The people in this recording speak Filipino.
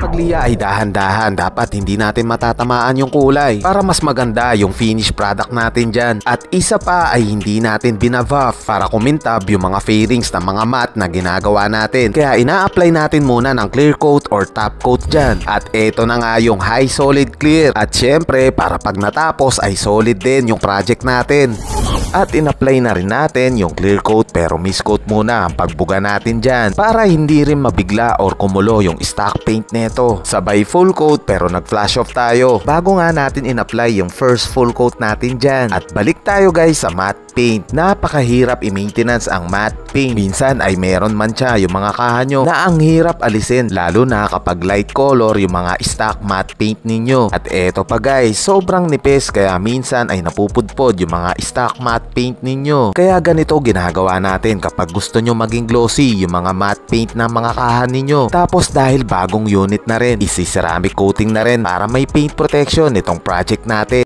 pagliya ay dahan-dahan, dapat hindi natin matatamaan yung kulay para mas maganda yung finished product natin dyan. At isa pa ay hindi natin binabuff para kumintab yung mga fairings ng mga matte na ginagawa natin. Kaya ina-apply natin muna ng clear coat or top coat dyan. At eto na nga yung high solid clear. At syempre para pag natapos ay solid din yung project natin. At in-apply na rin natin yung clear coat pero mist coat muna ang pagbuga natin dyan para hindi rin mabigla or kumulo yung stock paint neto. Sabay full coat pero nag-flash off tayo bago nga natin in-apply yung first full coat natin dyan. At balik tayo guys sa matte paint. Napakahirap i-maintenance ang matte paint. Minsan ay meron man siya yung mga kahanyo na ang hirap alisin lalo na kapag light color yung mga stock matte paint ninyo. At eto pa guys, sobrang nipis kaya minsan ay napupudpod yung mga stock matte paint ninyo. Kaya ganito ginagawa natin kapag gusto nyo maging glossy yung mga matte paint ng mga kahan ninyo. Tapos dahil bagong unit na rin, isi-ceramic coating na rin para may paint protection itong project natin.